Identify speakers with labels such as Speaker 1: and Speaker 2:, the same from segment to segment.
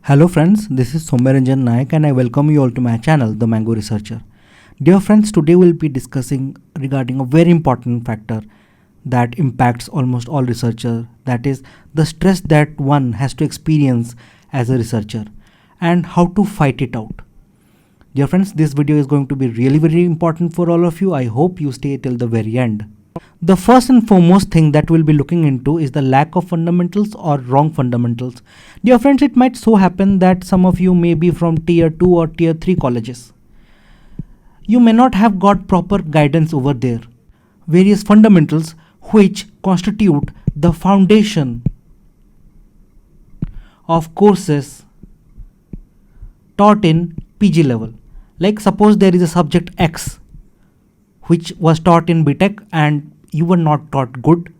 Speaker 1: Hello friends, this is Someranjan Nayak and I welcome you all to my channel, The Mango Researcher. Dear friends, today we'll be discussing regarding a very important factor that impacts almost all researchers, that is the stress that one has to experience as a researcher and how to fight it out. Dear friends, this video is going to be really very important for all of you. I hope you stay till the very end. The first and foremost thing that we'll be looking into is the lack of fundamentals or wrong fundamentals. Dear friends, it might so happen that some of you may be from tier 2 or tier 3 colleges. You may not have got proper guidance over there. Various fundamentals which constitute the foundation of courses taught in PG level. Like suppose there is a subject X which was taught in B.Tech and you were not taught good,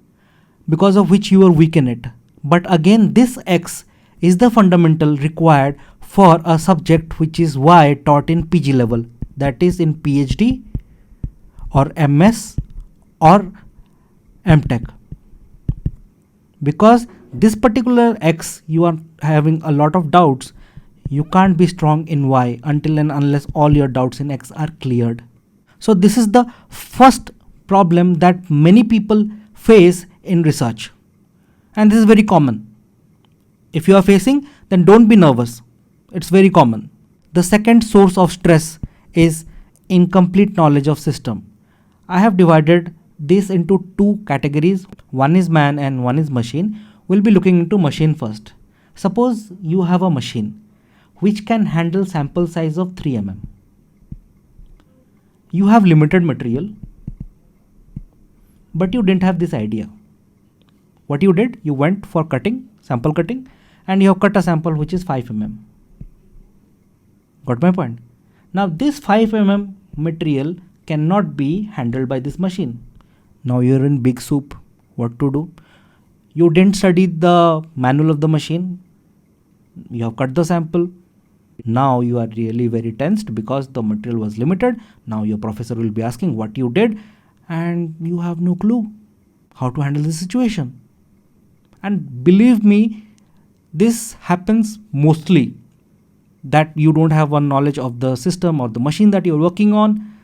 Speaker 1: because of which you were weak in it. But again, this X is the fundamental required for a subject which is Y taught in PG level, that is in PhD or MS or M.Tech. Because this particular X you are having a lot of doubts, you can't be strong in Y until and unless all your doubts in X are cleared. So this is the first problem that many people face in research, and this is very common. If you are facing, then don't be nervous. It's very common. The second source of stress is incomplete knowledge of system. I have divided this into two categories. One is man and one is machine. We'll be looking into machine first. Suppose you have a machine which can handle sample size of 3 mm. You have limited material, but you didn't have this idea. What you did, you went for cutting, sample cutting, and you have cut a sample which is 5 mm. Got my point? Now this 5 mm material cannot be handled by this machine. Now you're in big soup. What to do? You didn't study the manual of the machine. You have cut the sample. Now you are really very tensed because the material was limited. Now your professor will be asking what you did and you have no clue how to handle the situation. And believe me, this happens mostly that you don't have one knowledge of the system or the machine that you're working on.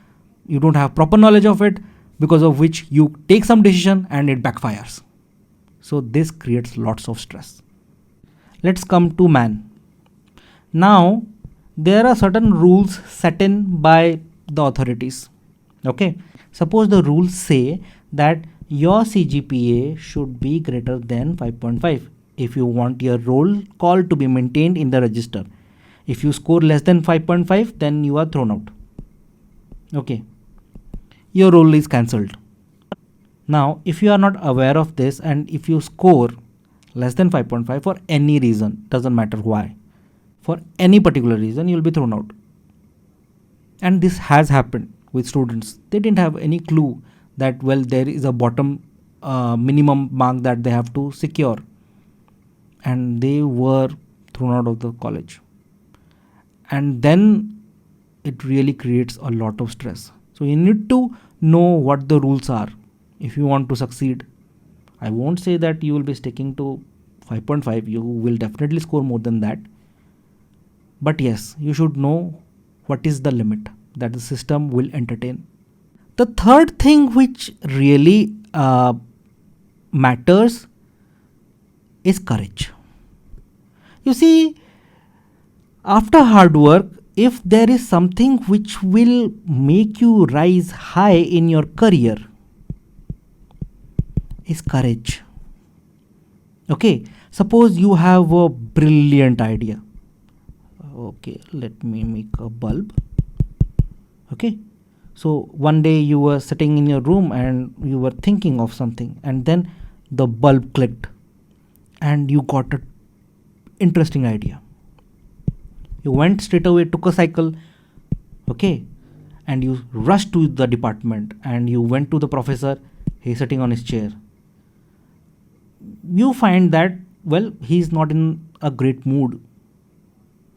Speaker 1: You don't have proper knowledge of it, because of which you take some decision and it backfires. So this creates lots of stress. Let's come to man. Now, there are certain rules set in by the authorities. Okay, suppose the rules say that your CGPA should be greater than 5.5 if you want your roll call to be maintained in the register. If you score less than 5.5, then you are thrown out. Okay, your roll is cancelled. Now, if you are not aware of this and if you score less than 5.5 for any reason, doesn't matter why, for any particular reason, you will be thrown out. And this has happened with students. They didn't have any clue that, well, there is a bottom minimum mark that they have to secure, and they were thrown out of the college. And then it really creates a lot of stress. So you need to know what the rules are if you want to succeed. I won't say that you will be sticking to 5.5. You will definitely score more than that. But yes, you should know what is the limit that the system will entertain. The third thing which really matters is courage. You see, after hard work, if there is something which will make you rise high in your career, is courage. Okay, suppose you have a brilliant idea. Okay, let me make a bulb. Okay, so one day you were sitting in your room and you were thinking of something, and then the bulb clicked and you got an interesting idea. You went straight away, took a cycle, okay, and you rushed to the department and you went to the professor. He's sitting on his chair. You find that, well, he's not in a great mood.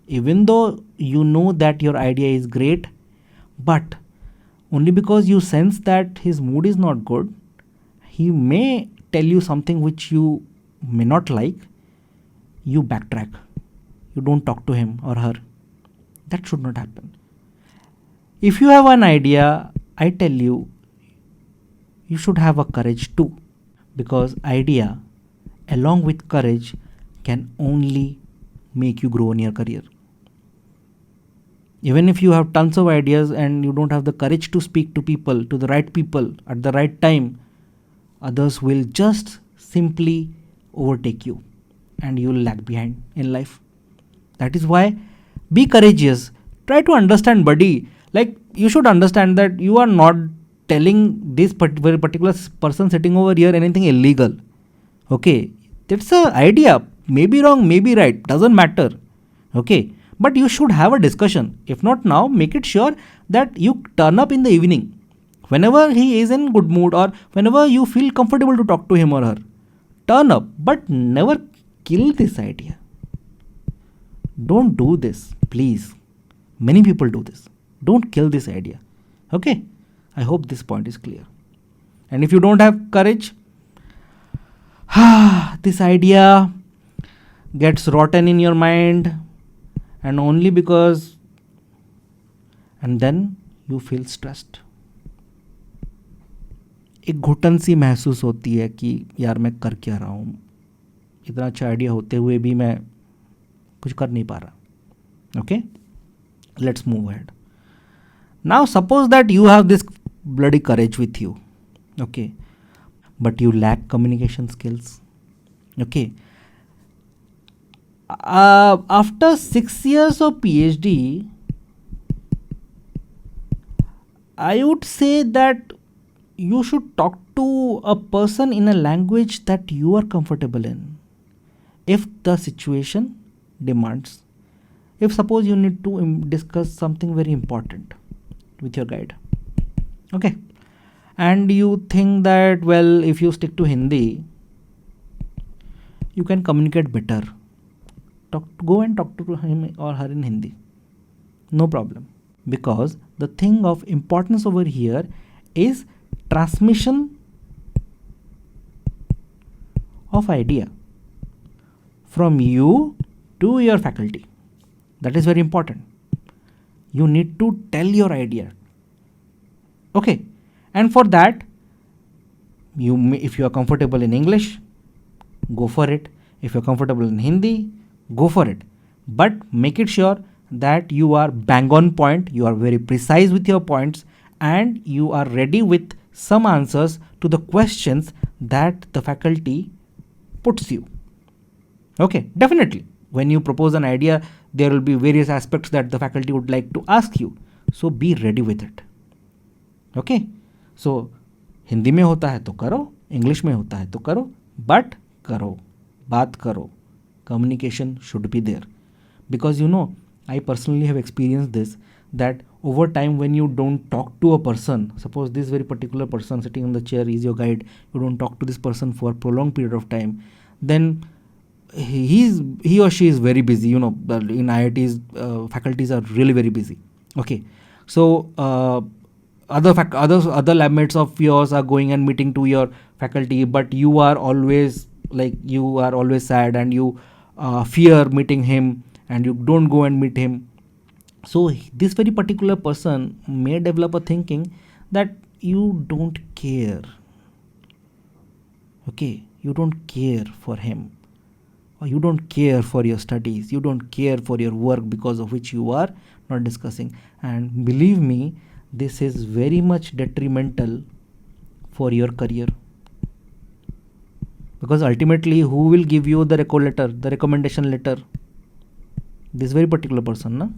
Speaker 1: Even though you know that your idea is great, but only because you sense that his mood is not good, he may tell you something which you may not like, you backtrack. you don't talk to him or her. That should not happen. If you have an idea, I tell you, you should have a courage too, because idea along with courage can only make you grow in your career. Even if you have tons of ideas and you don't have the courage to speak to people, to the right people at the right time, others will just simply overtake you and you will lag behind in life. That is why be courageous. Try to understand, buddy. Like, you should understand that you are not telling this very particular person sitting over here anything illegal. Okay, that's an idea. Maybe wrong, maybe right, doesn't matter. Okay, but you should have a discussion. If not now, make it sure that you turn up in the evening, whenever he is in good mood or whenever you feel comfortable to talk to him or her. Turn up, but never kill this idea. Don't do this, please. Many people do this. Don't kill this idea. Okay, I hope this point is clear. And if you don't have courage, this idea gets rotten in your mind, and only because, and then you feel stressed. एक घुटन सी महसूस होती है कि यार मैं कर क्या रहा हूँ, इतना अच्छा आइडिया होते हुए भी मैं कुछ कर नहीं पा रहा. Okay, let's move ahead. Now suppose that you have this bloody courage with you, okay, but you lack communication skills. Okay, after 6 years of PhD, I would say that you should talk to a person in a language that you are comfortable in, if the situation demands. If suppose you need to discuss something very important with your guide, okay, and you think that, well, if you stick to Hindi, you can communicate better. Go and talk to him or her in Hindi. No problem. Because the thing of importance over here is transmission of idea from you to your faculty. That is very important. You need to tell your idea. Okay. And for that, if you are comfortable in English, go for it. If you are comfortable in Hindi, go for it. But make it sure that you are bang on point, you are very precise with your points, and you are ready with some answers to the questions that the faculty puts you. Okay, definitely. When you propose an idea, there will be various aspects that the faculty would like to ask you. So be ready with it. Okay. So Hindi में होता है तो करो, English में होता है तो करो, but करो, बात करो. Communication should be there. Because I personally have experienced this, that over time when you don't talk to a person, suppose this very particular person sitting on the chair is your guide, you don't talk to this person for a prolonged period of time, then he or she is very busy. In IITs, faculties are really very busy. Okay, so other lab mates of yours are going and meeting to your faculty, but you are always sad and you fear meeting him and you don't go and meet him. So this very particular person may develop a thinking that you don't care. Okay, you don't care for him, or you don't care for your studies, you don't care for your work, because of which you are not discussing. And believe me, this is very much detrimental for your career, because ultimately who will give you the recommendation letter? This very particular person, na?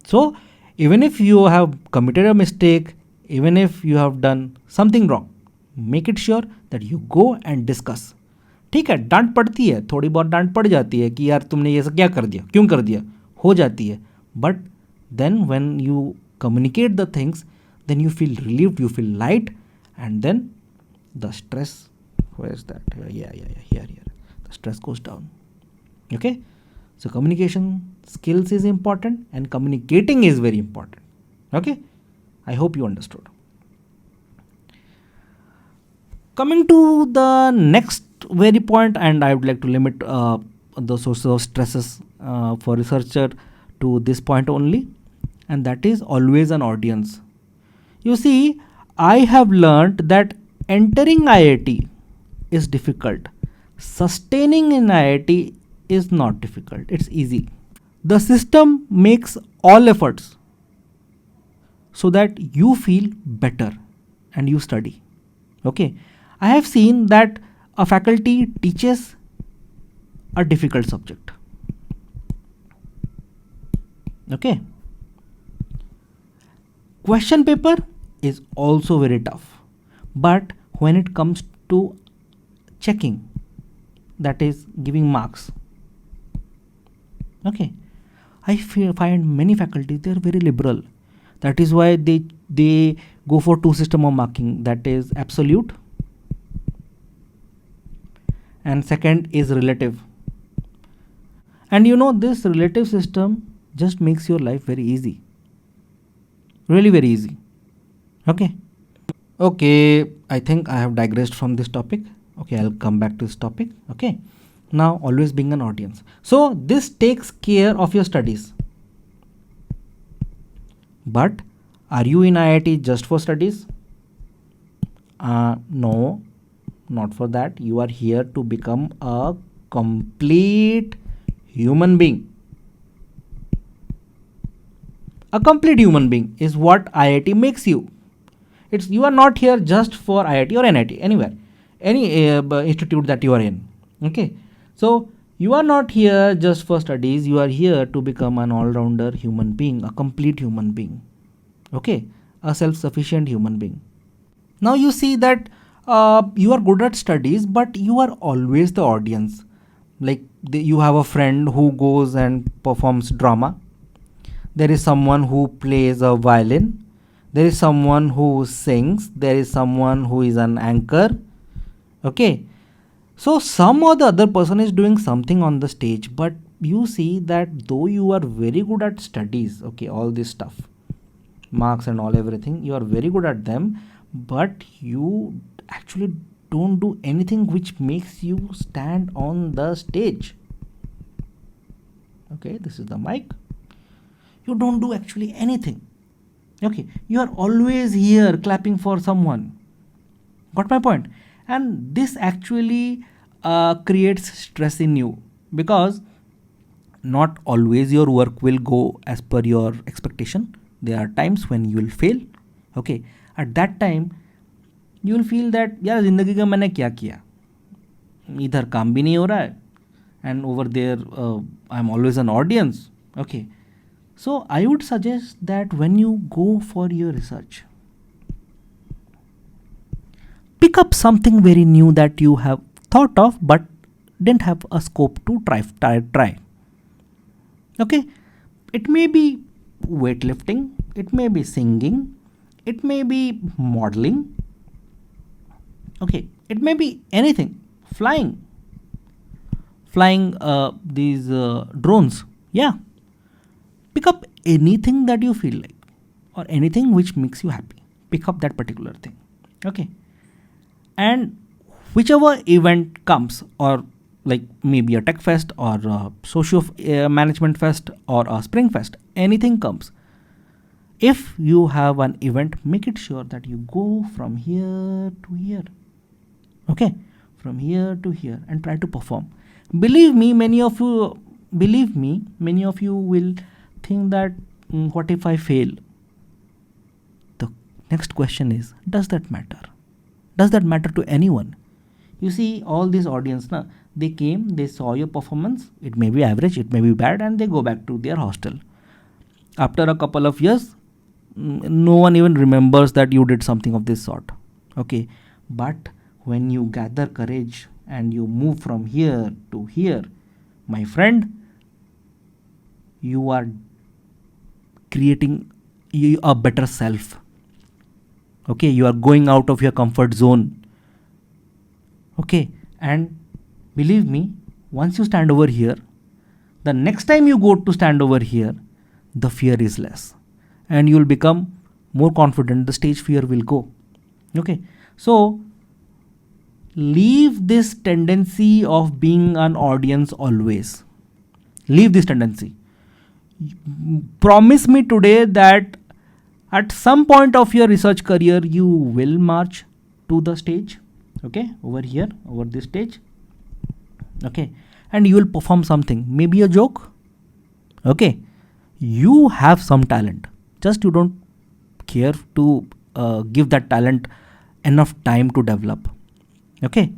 Speaker 1: So even if you have committed a mistake, even if you have done something wrong, make it sure that you go and discuss. ठीक है, डांट पड़ती है, थोड़ी बहुत डांट पड़ जाती है कि यार तुमने ये क्या कर दिया, क्यों कर दिया, हो जाती है. But then when you communicate the things, then you feel relieved, you feel light, and then the stress, where is that? Yeah, here. The stress goes down. Okay? So communication skills is important and communicating is very important. Okay? I hope you understood. Coming to the next very point, and I would like to limit the sources of stresses for researcher to this point only, and that is always an audience. You see, I have learned that entering IIT is difficult. Sustaining in IIT is not difficult, it's easy. The system makes all efforts so that you feel better and you study. Okay, I have seen that a faculty teaches a difficult subject. Okay, question paper is also very tough, but when it comes to checking, that is giving marks, okay, I find many faculties, they are very liberal. That is why they go for two system of marking, that is absolute and second is relative. And you know, this relative system just makes your life very easy, really very easy. Okay, I think I have digressed from this topic. Okay, I'll come back to this topic. Okay, now always being an audience, so this takes care of your studies. But are you in IIT just for studies? No, not for that. You are here to become a complete human being. A complete human being is what IIT makes you. It's, you are not here just for IIT or NIT, anywhere, any institute that you are in. Okay, so you are not here just for studies, you are here to become an all-rounder human being, a complete human being. Okay, a self-sufficient human being. Now you see that you are good at studies, but you are always the audience. Like you have a friend who goes and performs drama. There is someone who plays a violin. There is someone who sings. There is someone who is an anchor. Okay, so some or the other person is doing something on the stage, but you see that though you are very good at studies, okay, all this stuff, marks and all, everything, you are very good at them, but you actually don't do anything which makes you stand on the stage. Okay, this is the mic. You don't do actually anything. Okay, you are always here clapping for someone. Got my point? And this actually creates stress in you, because not always your work will go as per your expectation. There are times when you will fail. Okay, at that time you will feel that यार जिंदगी का मैंने क्या किया, इधर काम भी नहीं हो रहा है, and over there I am always an audience. Okay, so I would suggest that when you go for your research, pick up something very new that you have thought of but didn't have a scope to try. Okay, it may be weightlifting, it may be singing, it may be modeling. Okay, it may be anything. Flying these drones. Yeah, pick up anything that you feel like, or anything which makes you happy. Pick up that particular thing. Okay, and whichever event comes, or like maybe a tech fest or a socio management fest or a spring fest, anything comes, if you have an event, make it sure that you go from here to here. Okay, from here to here, and try to perform. Believe me, many of you will think that what if I fail? The next question is, does that matter? Does that matter to anyone? You see, all this audience, they came, they saw your performance. It may be average, it may be bad, and they go back to their hostel. After a couple of years, no one even remembers that you did something of this sort. Okay, but when you gather courage and you move from here to here, my friend, you are creating a better self. Okay, you are going out of your comfort zone. Okay, and believe me, once you stand over here, the next time you go to stand over here, the fear is less and you will become more confident. The stage fear will go. Okay, so leave this tendency of being an audience always. Leave this tendency. Promise me today that at some point of your research career you will march to the stage, okay, over here, over this stage, okay, and you will perform something, maybe a joke, okay. You have some talent, just you don't care to give that talent enough time to develop, okay.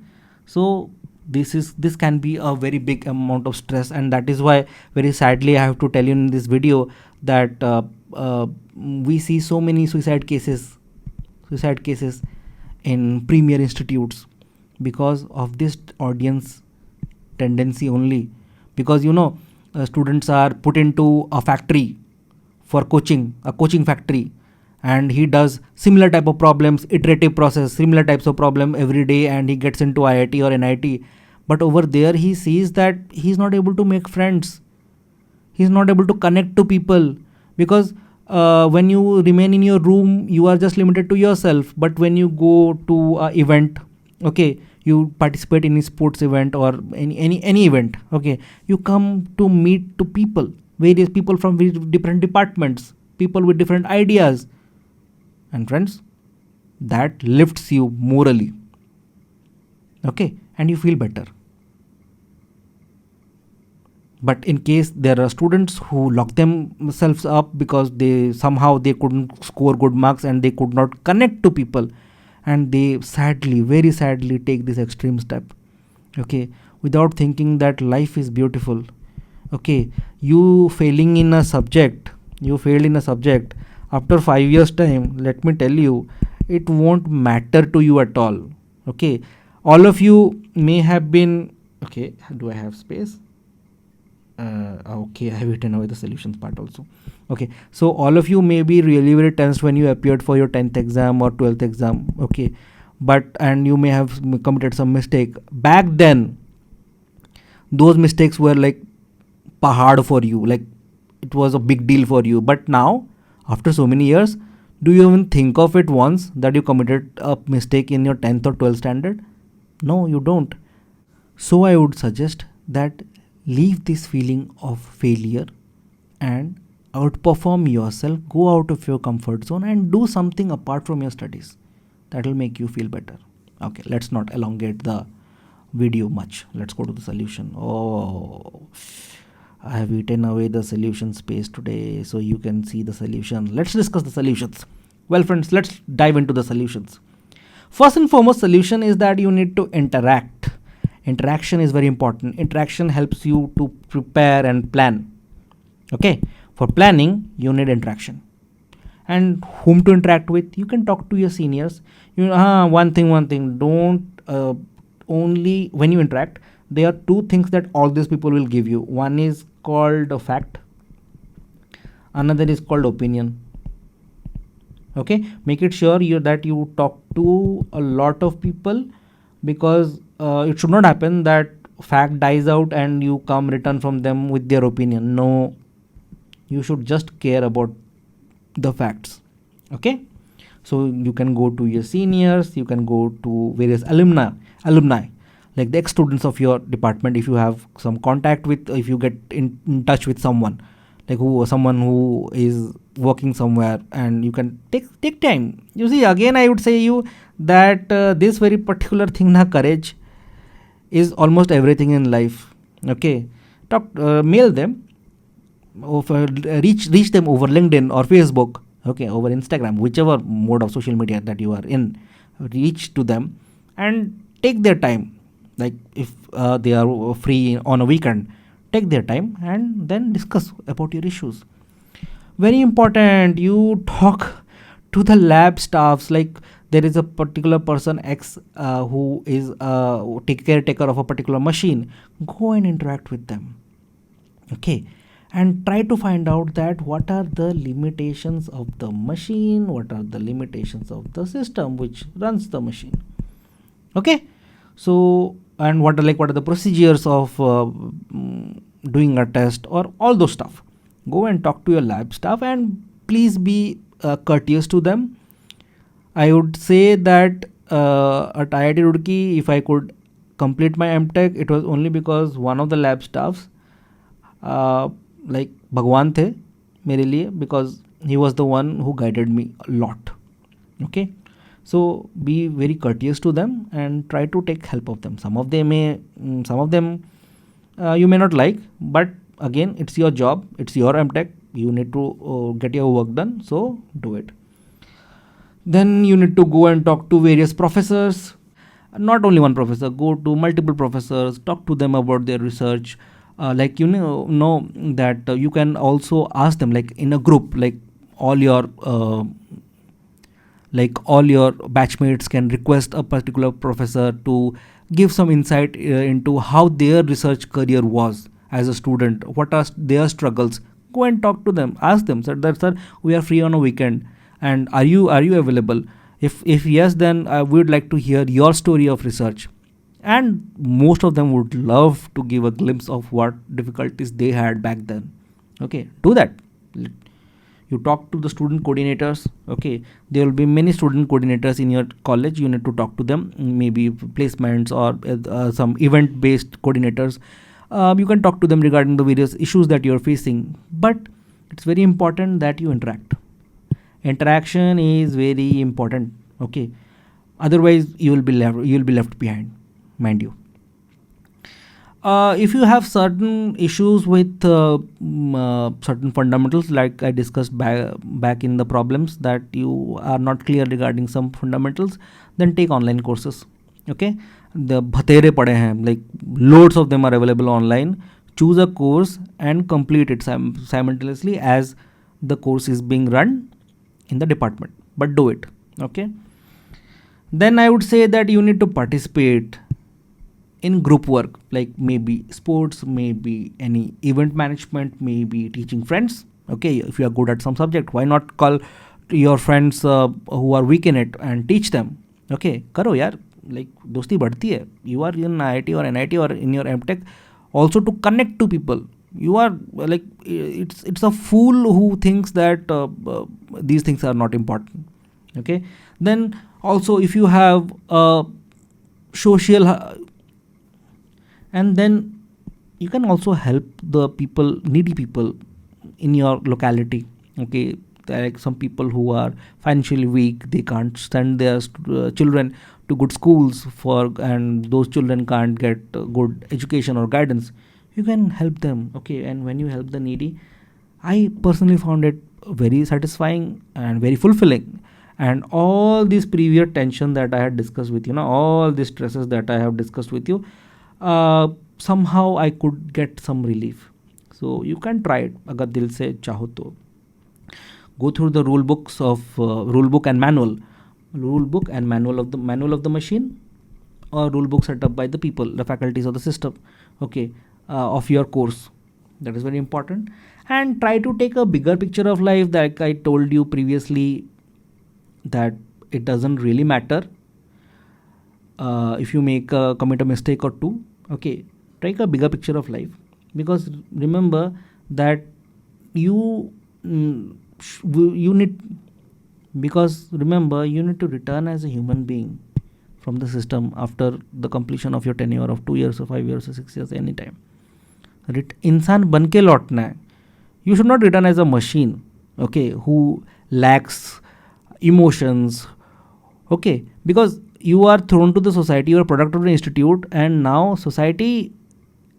Speaker 1: So this can be a very big amount of stress, and that is why very sadly I have to tell you in this video that we see so many suicide cases in premier institutes because of this audience tendency only. Because students are put into a factory for coaching, a coaching factory, and he does similar type of problems, iterative process, similar types of problem every day, and he gets into IIT or NIT. But over there he sees that he's not able to make friends, he's not able to connect to people, because when you remain in your room you are just limited to yourself. But when you go to a event, okay, you participate in a sports event or any event, okay, you come to meet to people, various people from different departments, people with different ideas, and friends, that lifts you morally, okay, and you feel better. But in case there are students who lock themselves up because they couldn't score good marks and they could not connect to people, and they sadly, very sadly, take this extreme step, okay, without thinking that life is beautiful, okay. You failed in a subject after 5 years time, let me tell you, it won't matter to you at all, okay. All of you may have been, okay, do I have space? Okay, I have written away the solutions part also, okay. So all of you may be really very tense when you appeared for your 10th exam or 12th exam, okay, and you may have committed some mistake back then. Those mistakes were like pahad for you, like it was a big deal for you. But now, after so many years, do you even think of it once that you committed a mistake in your 10th or 12th standard? No, you don't. So I would suggest that leave this feeling of failure and outperform yourself. Go out of your comfort zone and do something apart from your studies. That will make you feel better. Okay, let's not elongate the video much. Let's go to the solution. Oh, I have eaten away the solution space today, so you can see the solution. Let's discuss the solutions. Well, friends, let's dive into the solutions. First and foremost solution is that you need to interact. Interaction is very important. Interaction helps you to prepare and plan. Okay, for planning you need interaction. And whom to interact with? You can talk to your seniors. One thing. Don't only when you interact. There are two things that all these people will give you. One is called a fact. Another is called opinion. Okay, make it sure that you talk to a lot of people, because it should not happen that fact dies out and you come return from them with their opinion. No, you should just care about the facts, okay. So you can go to your seniors, you can go to various alumni, like the ex-students of your department, if you have some contact with, if you get in touch with someone, like someone who is working somewhere, and you can take time. You see, again I would say you that this very particular thing, courage is almost everything in life, okay. Mail them, reach them over LinkedIn or Facebook, okay, over Instagram, whichever mode of social media that you are in. Reach to them and take their time, like if they are free on a weekend, take their time and then discuss about your issues. Very important, you talk to the lab staffs. Like there is a particular person X who is caretaker of a particular machine. Go and interact with them, okay, and try to find out that what are the limitations of the machine, what are the limitations of the system which runs the machine, okay. So, and what are the procedures of doing a test or all those stuff. Go and talk to your lab staff and please be courteous to them. I would say that at IIT Roorkee, if I could complete my M.Tech, it was only because one of the lab staffs, like Bhagwan the मेरे लिए, because he was the one who guided me a lot. Okay, so be very courteous to them and try to take help of them. Some of them you may not like, but again, it's your job, it's your M.Tech, you need to get your work done, so do it. Then you need to go and talk to various professors, not only one professor, go to multiple professors, talk to them about their research. Like know that you can also ask them, like in a group, like all your batchmates can request a particular professor to give some insight into how their research career was as a student, what are their struggles. Go and talk to them, ask them, sir, we are free on a weekend, and are you available? If yes, then we would like to hear your story of research. And most of them would love to give a glimpse of what difficulties they had back then. Okay, do that. You talk to the student coordinators. Okay, there will be many student coordinators in your college, you need to talk to them, maybe placements or some event based coordinators. You can talk to them regarding the various issues that you're facing, but it's very important that you interact. Interaction is very important. Okay, otherwise you will be left behind, mind you. If you have certain issues with certain fundamentals, like I discussed back in the problems, that you are not clear regarding some fundamentals, then take online courses. Okay, the bhatere pade hain, like loads of them are available online. Choose a course and complete it simultaneously as the course is being run in the department, but do it. Okay, then I would say that you need to participate in group work, like maybe sports, maybe any event management, maybe teaching friends. Okay, if you are good at some subject, why not call your friends who are weak in it and teach them. Okay, karo yaar, like dosti badhti hai. You are in IIT or NIT or in your M.Tech also to connect to people. You are like, it's a fool who thinks that these things are not important. Okay, then also if you have a social and then you can also help the people, needy people in your locality. Okay, like some people who are financially weak, they can't send their children to good schools and those children can't get good education or guidance. You can help them. Okay, and when you help the needy, I personally found it very satisfying and very fulfilling. And all this previous tension that I had discussed with you, all these stresses that I have discussed with you, somehow I could get some relief. So you can try it agar dil se chaho to. Go through the rule book and manual of the machine, or rule book set up by the people, the faculties of the system. Okay, of your course. That is very important. And try to take a bigger picture of life, like I told you previously, that it doesn't really matter if you commit a mistake or two. Okay, take a bigger picture of life, because remember that you need to return as a human being from the system after the completion of your tenure of 2 years or 5 years or 6 years, anytime. इंसान बन के लौटना है. You should not return as a machine, okay, who lacks emotions. Okay, because you are thrown to the society, you are a product of the institute, and now society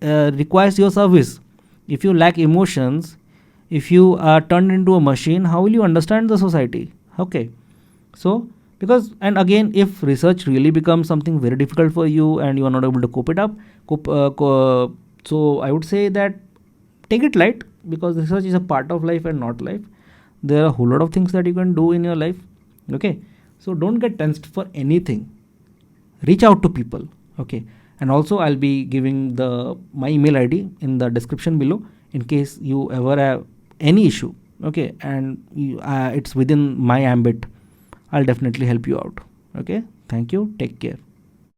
Speaker 1: requires your service. If you lack emotions, if you are turned into a machine, how will you understand the society? Okay, so and again, if research really becomes something very difficult for you and you are not able to cope it up, so I would say that take it light, because research is a part of life and not life. There are a whole lot of things that you can do in your life. Okay, so don't get tensed for anything. Reach out to people. Okay, and also I'll be giving my email ID in the description below in case you ever have any issue. Okay, and it's within my ambit. I'll definitely help you out. Okay, thank you. Take care.